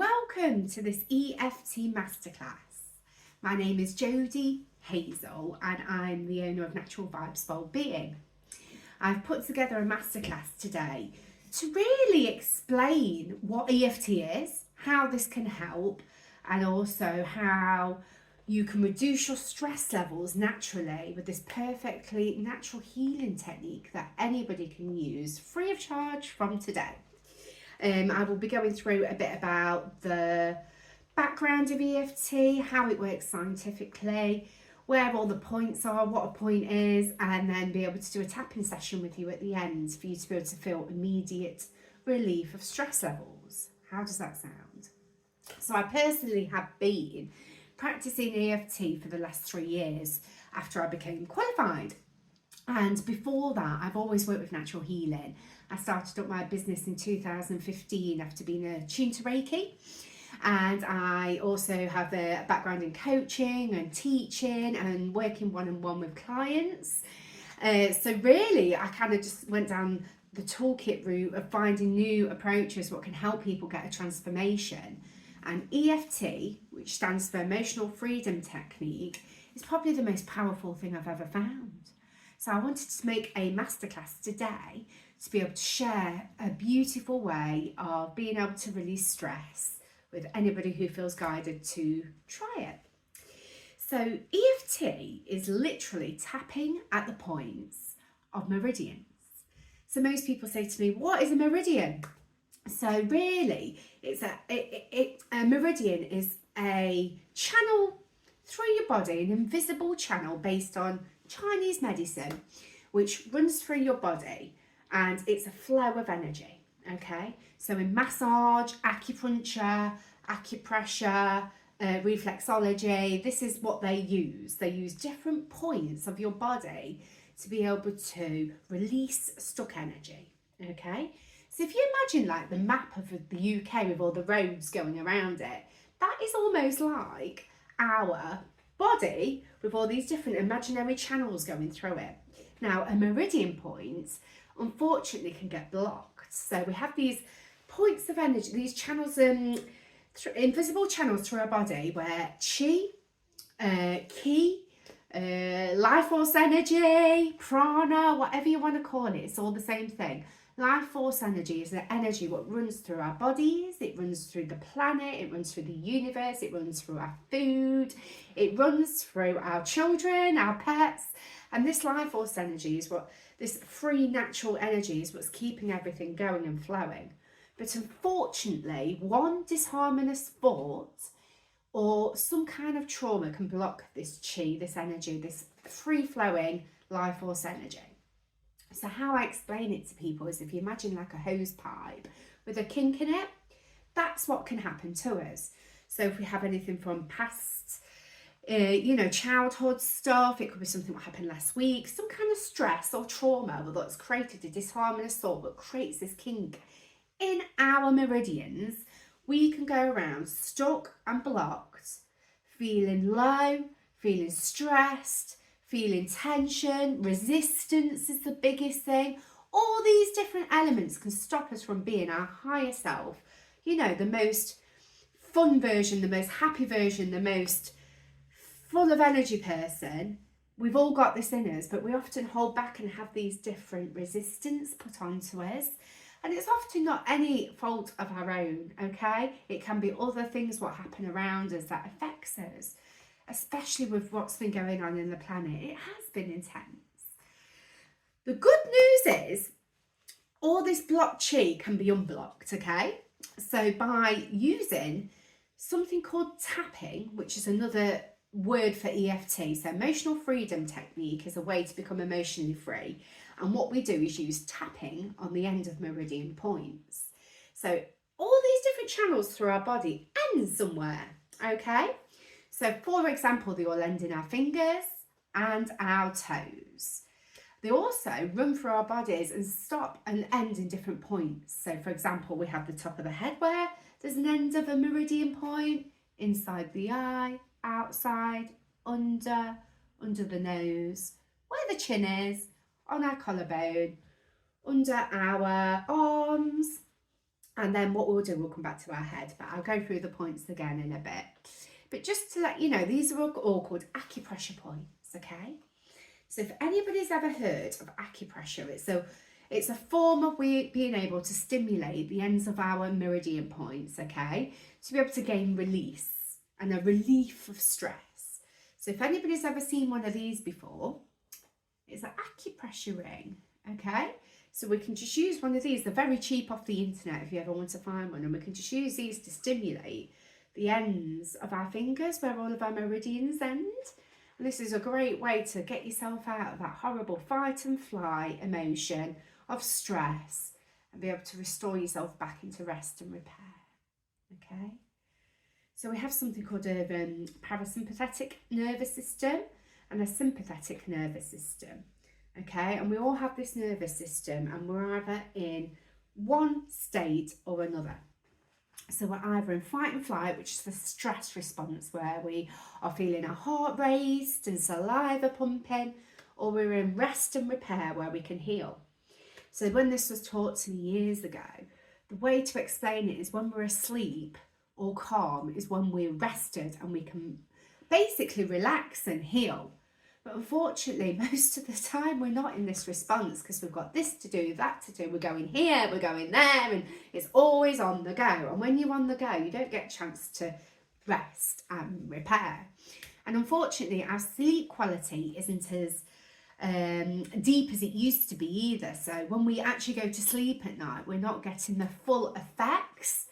welcome to this EFT masterclass. My name is Jodie Hazel and I'm the owner of Natural Vibes Wellbeing. I've put together a masterclass today to really explain what EFT is, how this can help, and also how you can reduce your stress levels naturally with this perfectly natural healing technique that anybody can use free of charge from today. I will be going through a bit about the background of EFT, how it works scientifically, where all the points are, what a point is, and then be able to do a tapping session with you at the end for you to be able to feel immediate relief of stress levels. How does that sound? So I personally have been practicing EFT for the last 3 years after I became qualified. And before that, I've always worked with natural healing. I started up my business in 2015 after being attuned to Reiki. And I also have a background in coaching and teaching and working one-on-one with clients. So really, I kind of just went down the toolkit route of finding new approaches, what can help people get a transformation. And EFT, which stands for Emotional Freedom Technique, is probably the most powerful thing I've ever found. So I wanted to make a masterclass today to be able to share a beautiful way of being able to release stress with anybody who feels guided to try it. So EFT is literally tapping at the points of meridians. So most people say to me, what is a meridian? So really, it's a meridian is a channel through your body, an invisible channel based on Chinese medicine, which runs through your body, and it's a flow of energy. Okay, so in massage, acupuncture, acupressure, reflexology, this is what they use. They use different points of your body to be able to release stuck energy. Okay, so if you imagine like the map of the UK with all the roads going around it, that is almost like our body with all these different imaginary channels going through it. Now, a meridian point, unfortunately, can get blocked. So we have these points of energy, these channels, invisible channels through our body where chi, ki, life force energy, prana, whatever you want to call it, it's all the same thing. Life force energy is the energy what runs through our bodies, it runs through the planet, it runs through the universe, it runs through our food, it runs through our children, our pets, and this life force energy is what, this free natural energy is what's keeping everything going and flowing. But unfortunately, one disharmonious thought or some kind of trauma can block this chi, this energy, this free-flowing life force energy. So how I explain it to people is if you imagine like a hose pipe with a kink in it, that's what can happen to us. So if we have anything from past, childhood stuff, it could be something that happened last week, some kind of stress or trauma that's created a disharmonious thought that creates this kink in our meridians, we can go around stuck and blocked, feeling low, feeling stressed, feeling tension, resistance is the biggest thing. All these different elements can stop us from being our higher self, the most fun version, the most happy version, the most full of energy person. We've all got this in us, but we often hold back and have these different resistance put onto us. And it's often not any fault of our own, okay? It can be other things what happen around us that affects us, especially with what's been going on in the planet. It has been intense. The good news is all this blocked chi can be unblocked, okay? So by using something called tapping, which is another word for EFT, so Emotional Freedom Technique is a way to become emotionally free. And what we do is use tapping on the end of meridian points. So all these different channels through our body end somewhere, okay? So for example, they all end in our fingers and our toes. They also run through our bodies and stop and end in different points. So for example, we have the top of the head where there's an end of a meridian point, inside the eye, outside, under the nose, where the chin is, on our collarbone, under our arms, And then what we'll do, we'll come back to our head, but I'll go through the points again in a bit. But just to let you know, these are all called acupressure points, okay? So if anybody's ever heard of acupressure, it's a form of being able to stimulate the ends of our meridian points, okay? To be able to gain release and a relief of stress. So if anybody's ever seen one of these before, it's an acupressure ring, okay? So we can just use one of these. They're very cheap off the internet if you ever want to find one. And we can just use these to stimulate the ends of our fingers where all of our meridians end. And this is a great way to get yourself out of that horrible fight and flight emotion of stress and be able to restore yourself back into rest and repair, okay? So we have something called a parasympathetic nervous system and a sympathetic nervous system. Okay, and we all have this nervous system and we're either in one state or another. So we're either in fight and flight, which is the stress response where we are feeling our heart raced and saliva pumping, or we're in rest and repair where we can heal. So when this was taught to me years ago, the way to explain it is when we're asleep or calm is when we're rested and we can basically relax and heal. But unfortunately, most of the time we're not in this response because we've got this to do, that to do. We're going here, we're going there, and it's always on the go. And when you're on the go, you don't get a chance to rest and repair. And unfortunately, our sleep quality isn't as deep as it used to be either. So when we actually go to sleep at night, we're not getting the full effects.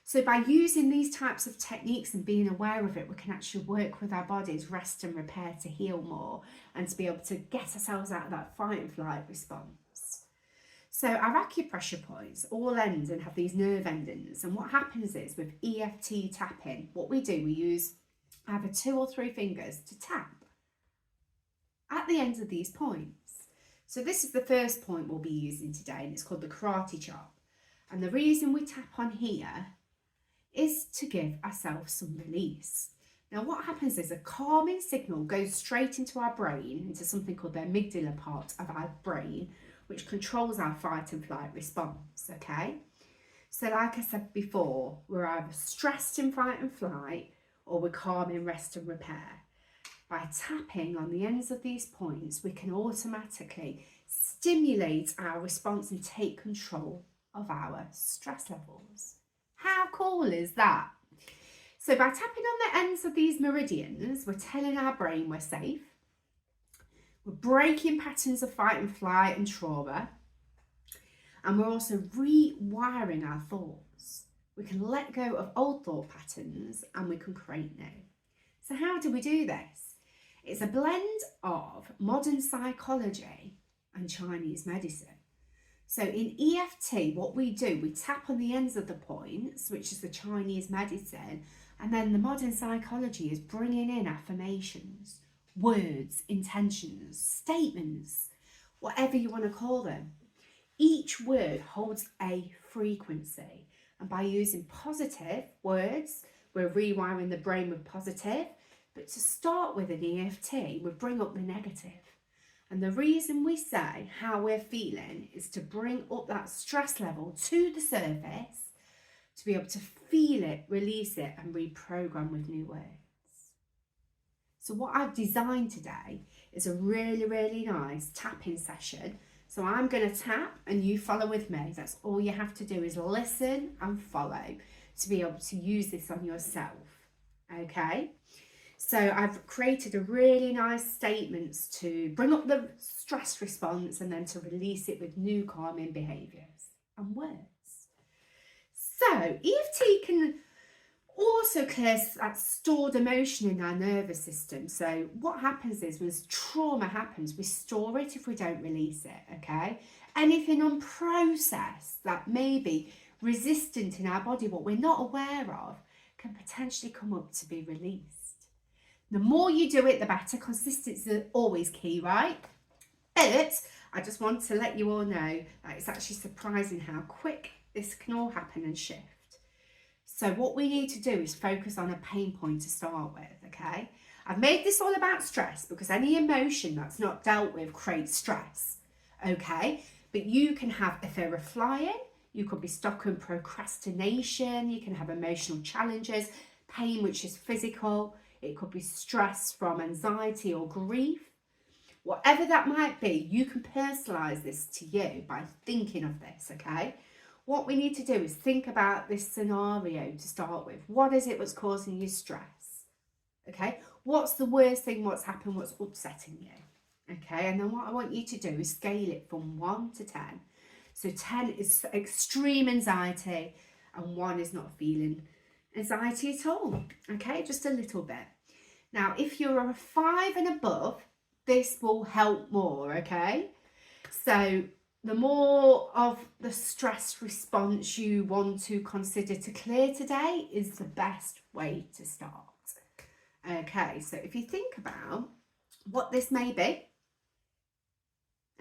So by using these types of techniques and being aware of it, we can actually work with our bodies, rest and repair to heal more and to be able to get ourselves out of that fight and flight response. So our acupressure points all end and have these nerve endings. And what happens is with EFT tapping, what we do, we use either 2 or 3 fingers to tap at the ends of these points. So this is the first point we'll be using today, and it's called the karate chop. And the reason we tap on here is to give ourselves some release. Now what happens is a calming signal goes straight into our brain, into something called the amygdala part of our brain, which controls our fight and flight response, okay? So like I said before, we're either stressed in fight and flight or we're calm in rest and repair. By tapping on the ends of these points, we can automatically stimulate our response and take control of our stress levels. How cool is that? So by tapping on the ends of these meridians, we're telling our brain we're safe. We're breaking patterns of fight and flight and trauma. And we're also rewiring our thoughts. We can let go of old thought patterns and we can create new. So how do we do this? It's a blend of modern psychology and Chinese medicine. So in EFT, what we do, we tap on the ends of the points, which is the Chinese medicine, and then the modern psychology is bringing in affirmations, words, intentions, statements, whatever you want to call them. Each word holds a frequency, and by using positive words, we're rewiring the brain with positive, but to start with an EFT, we bring up the negative. And the reason we say how we're feeling is to bring up that stress level to the surface, to be able to feel it, release it, and reprogram with new words. So what I've designed today is a really, really nice tapping session. So I'm going to tap and you follow with me. That's all you have to do is listen and follow to be able to use this on yourself. Okay? So I've created a really nice statements to bring up the stress response and then to release it with new calming behaviours and words. So EFT can also clear that stored emotion in our nervous system. So what happens is when trauma happens, we store it if we don't release it, okay? Anything unprocessed that may be resistant in our body, what we're not aware of, can potentially come up to be released. The more you do it, the better. Consistency is always key, right? But I just want to let you all know that it's actually surprising how quick this can all happen and shift. So what we need to do is focus on a pain point to start with, okay? I've made this all about stress because any emotion that's not dealt with creates stress, okay? But you can have a fear of flying, You could be stuck in procrastination. You can have emotional challenges, pain which is physical. It could be stress from anxiety or grief. Whatever that might be, you can personalise this to you by thinking of this, okay? What we need to do is think about this scenario to start with. What is it that's causing you stress? Okay? What's the worst thing what's happened, what's upsetting you? Okay? And then what I want you to do is scale it from 1 to 10. So 10 is extreme anxiety and 1 is not feeling anxiety at all. Okay? Just a little bit. Now, if you're a 5 and above, this will help more, okay? So the more of the stress response you want to consider to clear today is the best way to start. Okay, so if you think about what this may be,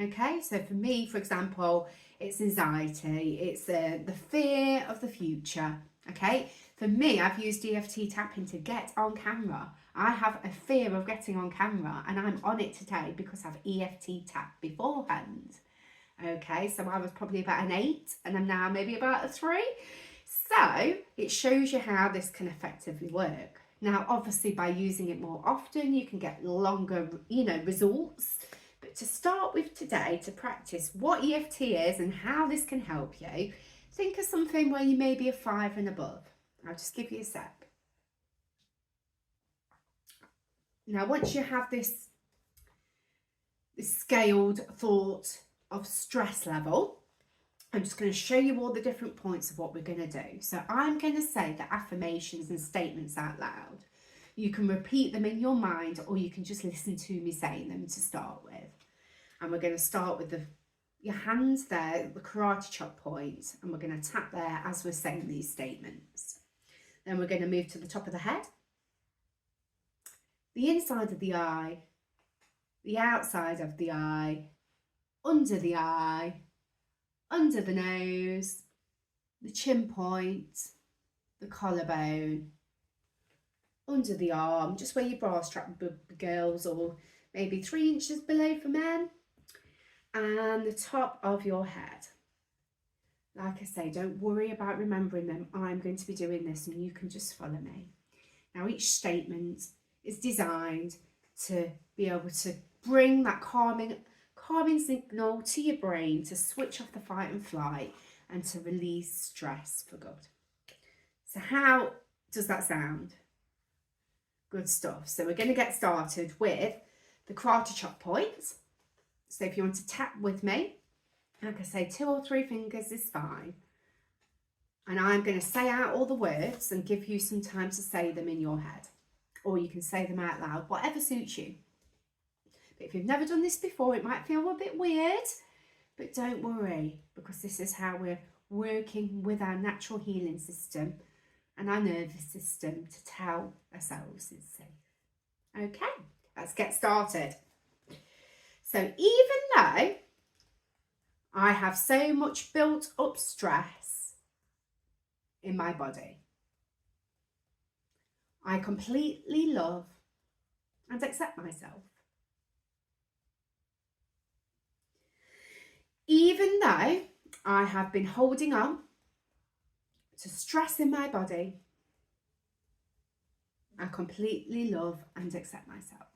okay, so for me, for example, it's anxiety, it's the fear of the future, okay? For me, I've used EFT tapping to get on camera. I have a fear of getting on camera and I'm on it today because I've EFT tapped beforehand. Okay, so I was probably about an 8 and I'm now maybe about a 3. So it shows you how this can effectively work. Now, obviously, by using it more often, you can get longer, results. But to start with today, to practice what EFT is and how this can help you, think of something where you may be a 5 and above. I'll just give you a sec. Now, once you have this scaled thought of stress level, I'm just going to show you all the different points of what we're going to do. So I'm going to say the affirmations and statements out loud. You can repeat them in your mind or you can just listen to me saying them to start with. And we're going to start with your hands there, the karate chop point, and we're going to tap there as we're saying these statements. Then we're going to move to the top of the head, the inside of the eye, the outside of the eye, under the eye, under the nose, the chin point, the collarbone, under the arm, just where your bra strap for girls, or maybe 3 inches below for men, and the top of your head. Like I say, don't worry about remembering them. I'm going to be doing this and you can just follow me. Now, each statement is designed to be able to bring that calming signal to your brain to switch off the fight and flight and to release stress for good. So how does that sound? Good stuff. So we're going to get started with the karate chop point. So if you want to tap with me, like I say, 2 or 3 fingers is fine. And I'm going to say out all the words and give you some time to say them in your head. Or you can say them out loud, whatever suits you. But if you've never done this before, it might feel a bit weird. But don't worry, because this is how we're working with our natural healing system and our nervous system to tell ourselves it's safe. Okay, let's get started. So even though I have so much built up stress in my body, I completely love and accept myself. Even though I have been holding on to stress in my body, I completely love and accept myself.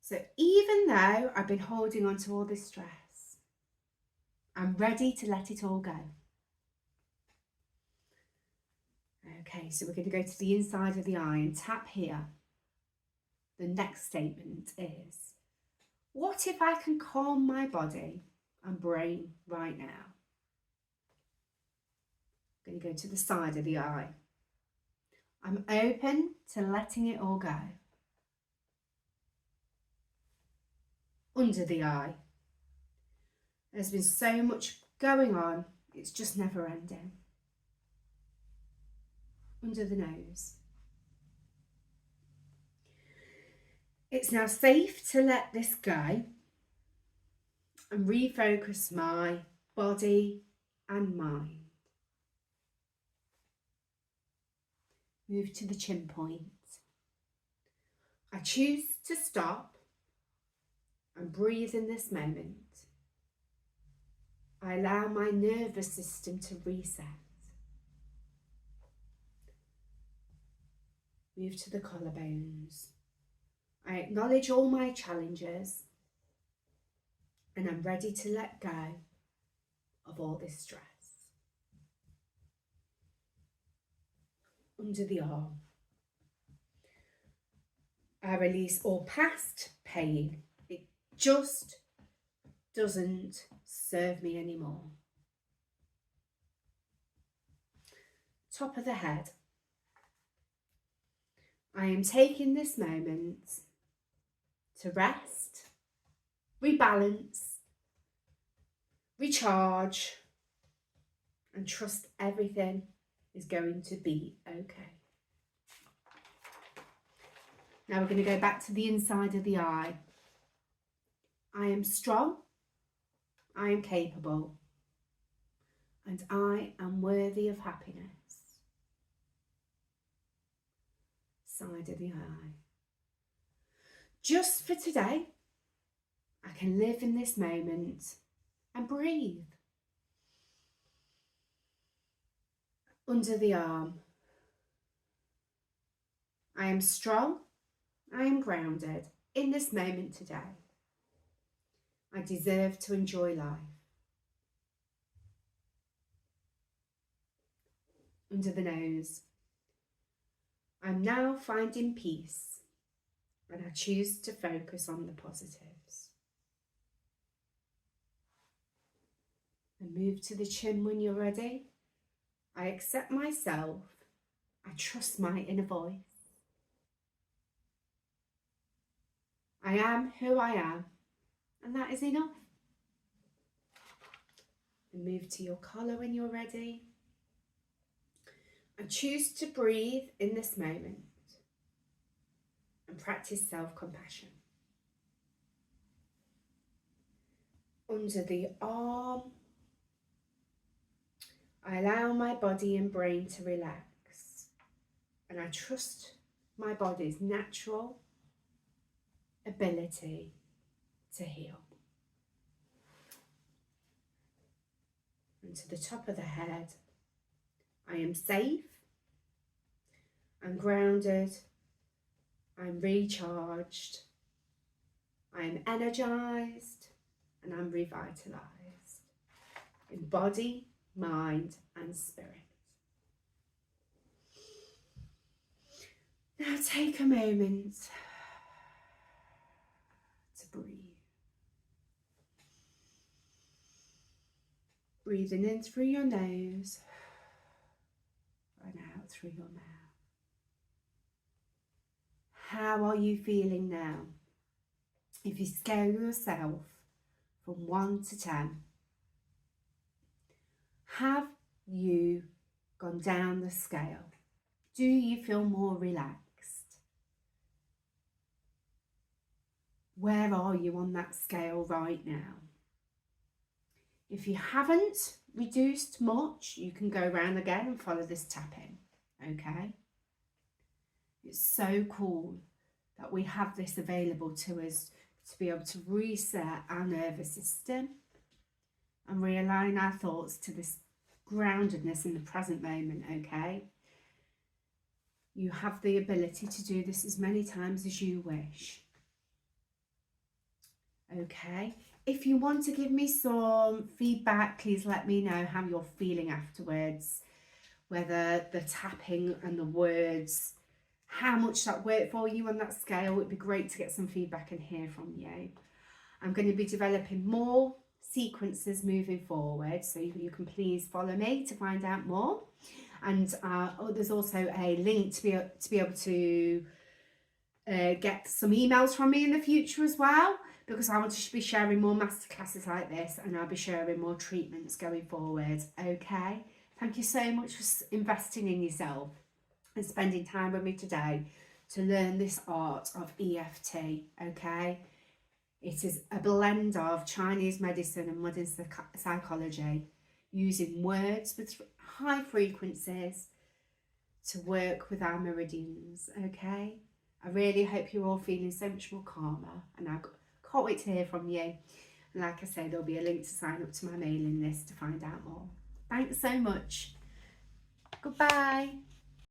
So even though I've been holding on to all this stress, I'm ready to let it all go. Okay, so we're going to go to the inside of the eye and tap here. The next statement is, what if I can calm my body and brain right now? I'm going to go to the side of the eye. I'm open to letting it all go. Under the eye. There's been so much going on, it's just never ending. Under the nose. It's now safe to let this go and refocus my body and mind. Move to the chin point. I choose to stop and breathe in this moment. I allow my nervous system to reset. Move to the collarbones. I acknowledge all my challenges and I'm ready to let go of all this stress. Under the arm. I release all past pain. It just doesn't serve me anymore. Top of the head. I am taking this moment to rest, rebalance, recharge, and trust everything is going to be okay. Now we're going to go back to the inside of the eye. I am strong, I am capable, and I am worthy of happiness. Side of the eye. Just for today, I can live in this moment and breathe. Under the arm. I am strong, I am grounded in this moment today. I deserve to enjoy life. Under the nose. I'm now finding peace and I choose to focus on the positives. And move to the chin when you're ready. I accept myself. I trust my inner voice. I am who I am, and that is enough. And move to your collar when you're ready. I choose to breathe in this moment and practice self-compassion. Under the arm, I allow my body and brain to relax and I trust my body's natural ability to heal. And to the top of the head, I am safe, I'm grounded, I'm recharged, I'm energized, and I'm revitalized in body, mind, and spirit. Now take a moment to breathe. Breathing in through your nose and out through your mouth. How are you feeling now? If you scale yourself from 1 to 10, have you gone down the scale? Do you feel more relaxed? Where are you on that scale right now? If you haven't reduced much, you can go around again and follow this tapping, okay? It's so cool that we have this available to us to be able to reset our nervous system and realign our thoughts to this groundedness in the present moment, okay? You have the ability to do this as many times as you wish. Okay, if you want to give me some feedback, please let me know how you're feeling afterwards, whether the tapping and the words, how much that worked for you on that scale. It'd be great to get some feedback and hear from you. I'm going to be developing more sequences moving forward, so you can please follow me to find out more. And there's also a link to be able to get some emails from me in the future as well, because I want to be sharing more masterclasses like this, and I'll be sharing more treatments going forward. Okay, thank you so much for investing in yourself and spending time with me today to learn this art of EFT. Okay, it is a blend of Chinese medicine and modern psychology, using words with high frequencies to work with our meridians. Okay, I really hope you're all feeling so much more calmer, and I can't wait to hear from you. And like I say, there'll be a link to sign up to my mailing list to find out more. Thanks so much. Goodbye.